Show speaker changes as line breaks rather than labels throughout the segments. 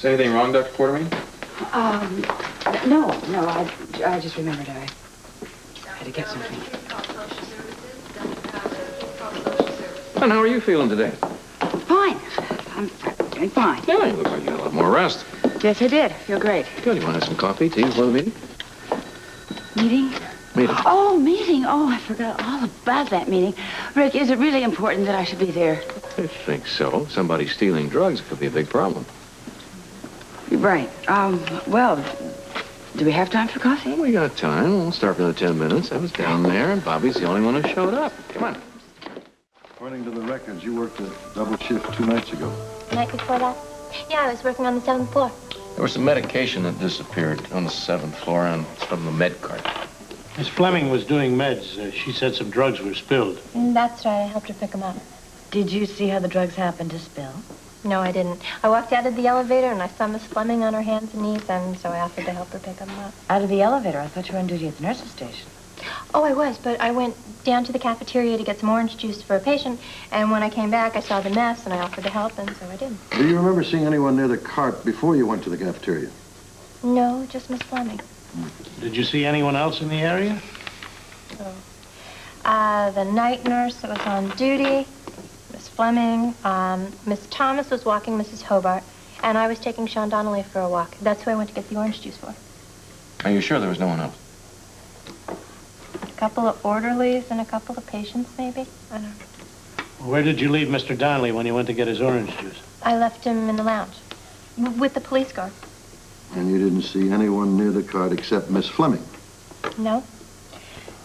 anything wrong, Dr. Quartermain?
No, I just remembered I had to get something.
And how are you feeling today?
Fine. I'm doing fine.
Yeah, you look like you had a lot more rest.
Yes, I did. I feel great.
Good. You want to have some coffee, tea before the meeting?
Meeting?
Meeting.
Oh, meeting. Oh, I forgot all about that meeting. Rick, is it really important that I should be there?
I think so. Somebody stealing drugs could be a big problem.
Right. Well, do we have time for coffee?
Well, we got time. We'll start for another 10 minutes. I was down there, and Bobby's the only one who showed up. Come on.
According to the records, you worked a double shift 2 nights ago.
The night before that? Yeah, I was working on the 7th floor.
There was some medication that disappeared on the 7th floor, and it's from the med cart.
Miss Fleming was doing meds. She said some drugs were spilled.
That's right. I helped her pick them up.
Did you see how the drugs happened to spill?
No, I didn't. I walked out of the elevator, and I saw Miss Fleming on her hands and knees, and so I offered to help her pick them up.
Out of the elevator? I thought you were on duty at the nurse's station.
Oh, I was, but I went down to the cafeteria to get some orange juice for a patient, and when I came back, I saw the mess, and I offered to help, and so I did.
Do you remember seeing anyone near the cart before you went to the cafeteria?
No, just Miss Fleming.
Did you see anyone else in the area?
The night nurse that was on duty, Miss Fleming, Miss Thomas was walking Mrs. Hobart, and I was taking Sean Donnelly for a walk. That's who I went to get the orange juice for.
Are you sure there was no one else?
A couple of orderlies and a couple of patients, maybe? I don't know.
Where did you leave Mr. Donnelly when you went to get his orange juice?
I left him in the lounge with the police guard.
And you didn't see anyone near the cart except Miss Fleming?
No.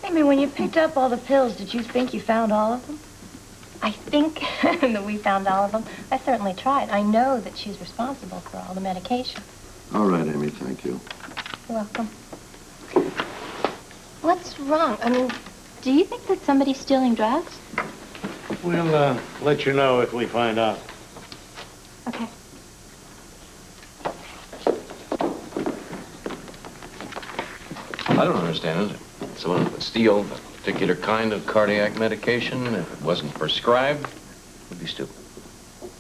Amy, when you picked up all the pills, did you think you found all of them?
I think that we found all of them. I certainly tried. I know that she's responsible for all the medication.
All right, Amy, thank you.
You're welcome. What's wrong? I mean, do you think that somebody's stealing drugs?
We'll let you know if we find out.
Okay.
I don't understand it. Someone would steal a particular kind of cardiac medication if it wasn't prescribed. It would be stupid.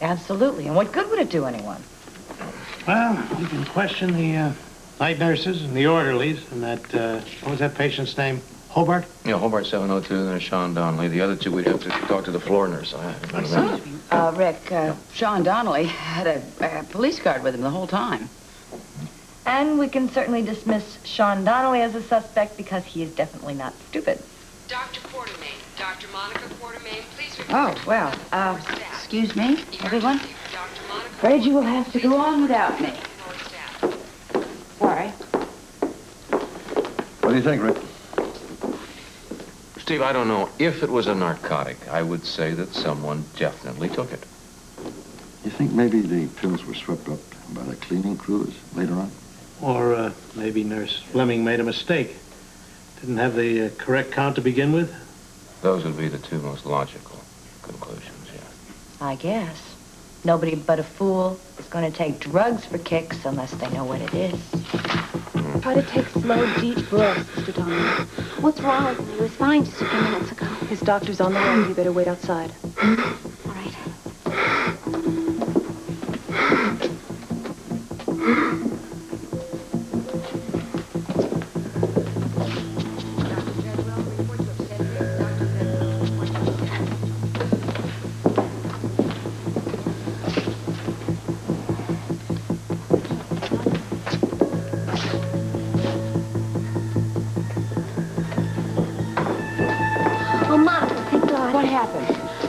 Absolutely. And what good would it do anyone?
Well, we can question the night nurses and the orderlies and that, what was that patient's name? Hobart?
Yeah, Hobart 702, and there's Sean Donnelly. The other two, we'd have to talk to the floor nurse. I don't know.
Rick, Sean Donnelly had a police guard with him the whole time.
And we can certainly dismiss Sean Donnelly as a suspect because he is definitely not stupid.
Dr. Quartermain, Dr. Monica Quartermain, please report.
Oh, well, excuse me, everyone. Afraid you will have to go on without me. Sorry.
What do you think, Rick?
Steve, I don't know. If it was a narcotic, I would say that someone definitely took it.
You think maybe the pills were swept up by the cleaning crews later on?
Or maybe Nurse Fleming made a mistake. Didn't have the correct count to begin with?
Those would be the two most logical conclusions, yeah.
I guess. Nobody but a fool is going to take drugs for kicks unless they know what it is.
Try to take slow, deep breaths, Mr. Donnelly. What's wrong with him? He was fine just a few minutes ago.
His doctor's on the way. You better wait outside.
All right.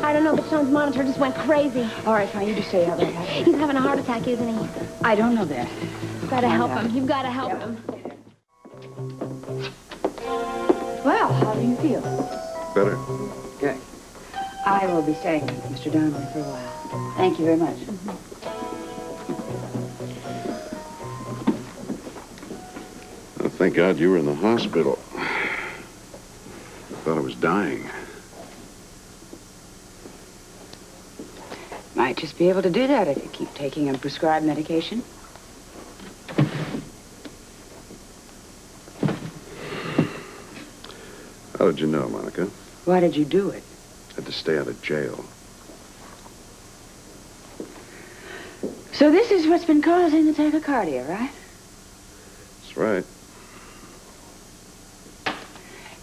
I don't know, but Sean's monitor just went crazy.
All right, fine, you just say how that happened.
He's having a heart attack, isn't he?
I don't know that.
You've got to help him. You've got to help him.
Well, how do you feel?
Better.
Good. I will be staying with Mr. Donnelly for a while. Thank you very much.
Oh, thank God you were in the hospital. I thought I was dying.
Might just be able to do that if you keep taking a prescribed medication.
How did you know, Monica?
Why did you do it?
I had to stay out of jail.
So So this is what's been causing the tachycardia, right?
That's right.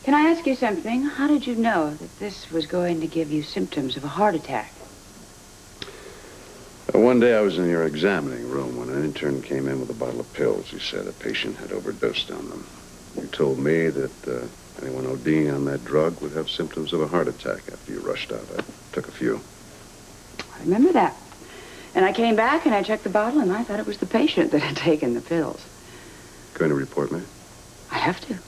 Can I ask you something? How did you know that this was going to give you symptoms of a heart attack?
One day I was in your examining room when an intern came in with a bottle of pills. He said a patient had overdosed on them. You told me that anyone ODing on that drug would have symptoms of a heart attack after you rushed out. I took a few.
I remember that. And I came back and I checked the bottle and I thought it was the patient that had taken the pills.
Going to report me?
I have to.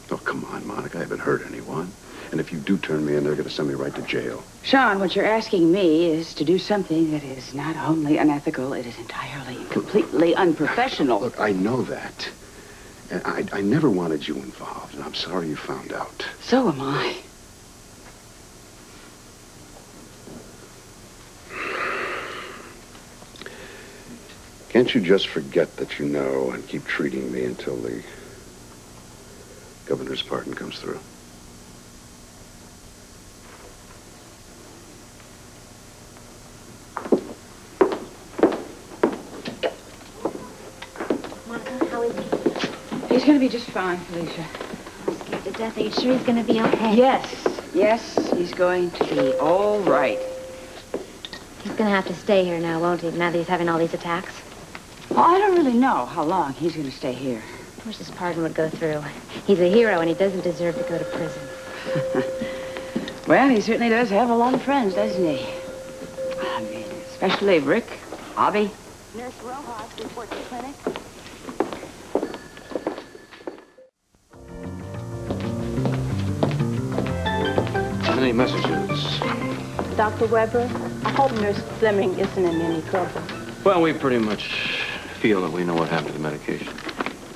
Oh, come on, Monica. I haven't hurt anyone. And if you do turn me in, they're going to send me right to jail.
Sean, what you're asking me is to do something that is not only unethical, it is entirely and completely unprofessional.
Look, I know that. And I never wanted you involved, and I'm sorry you found out.
So am I.
Can't you just forget that you know and keep treating me until the governor's pardon comes through?
Monica, how is he?
He's going to be just fine, Felicia.
I'm scared to death. Are you sure he's going to be okay?
Yes, he's going to be all right.
He's going to have to stay here now, won't he, now that he's having all these attacks?
Well, I don't really know how long he's going to stay here.
I wish his pardon would go through. He's a hero, and he doesn't deserve to go to prison.
Well, he certainly does have a lot of friends, doesn't he? I mean, especially Rick, Bobby.
Nurse Rojas reports the clinic.
Any messages?
Dr. Weber, I hope Nurse Fleming isn't in any trouble.
Well, we pretty much feel that we know what happened to the medication.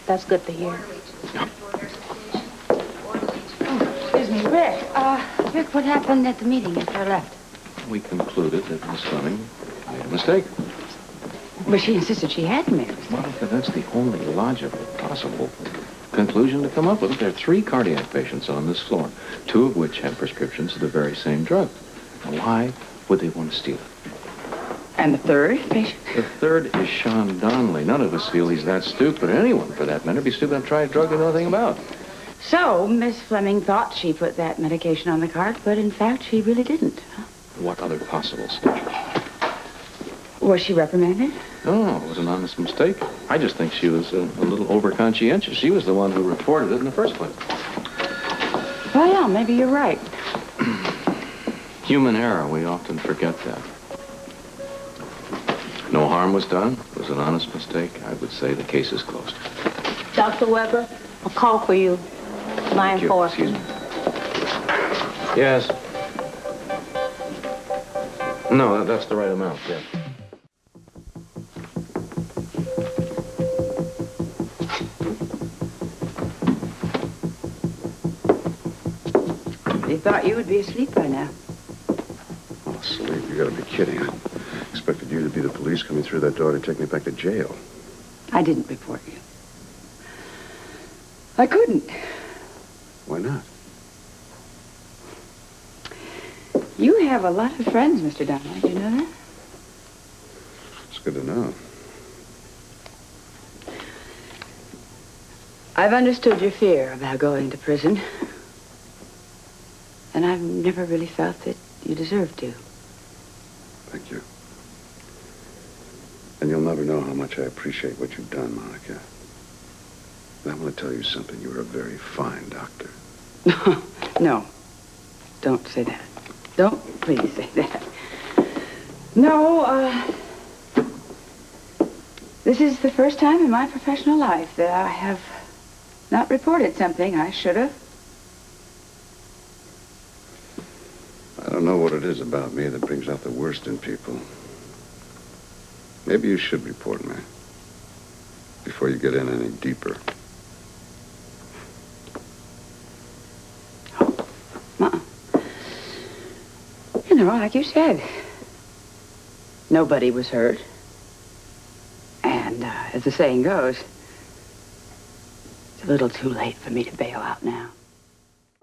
That's good to hear.
Excuse me, Rick. Rick, what happened at the meeting after I left?
We concluded that Miss Fleming made a mistake.
But she insisted she hadn't made a mistake.
Monica, that's the only logical possible conclusion to come up with. There are 3 cardiac patients on this floor, 2 of which have prescriptions of the very same drug. Now, why would they want to steal it?
And the third patient?
The third is Sean Donnelly. None of us feel he's that stupid. Anyone, for that matter, be stupid to try a drug they know nothing about.
So, Miss Fleming thought she put that medication on the cart, but in fact, she really didn't. Huh?
What other possible schedule?
Was she reprimanded?
No, it was an honest mistake. I just think she was a little over-conscientious. She was the one who reported it in the first place.
Well, yeah, maybe you're right.
Human error, we often forget that. No harm was done. It was an honest mistake. I would say the case is closed.
Dr. Weber, a call for you. Line 4.
Excuse me. Yes. No, that's the right amount, yes.
They thought you would be asleep by now.
Oh, sleep. You gotta be kidding. I expected you to be the police coming through that door to take me back to jail.
I didn't report you. I couldn't.
Why not?
You have a lot of friends, Mr. Donnelly. Do you know that?
It's good to know.
I've understood your fear about going to prison. And I've never really felt that you deserve to.
Thank you. And you'll never know how much I appreciate what you've done, Monica. And I want to tell you something. You were a very fine doctor.
No. Don't say that. Don't please say that. No, this is the first time in my professional life that I have not reported something I should have.
I don't know what it is about me that brings out the worst in people. Maybe you should report me before you get in any deeper.
You know, like you said, nobody was hurt. And as the saying goes, it's a little too late for me to bail out now.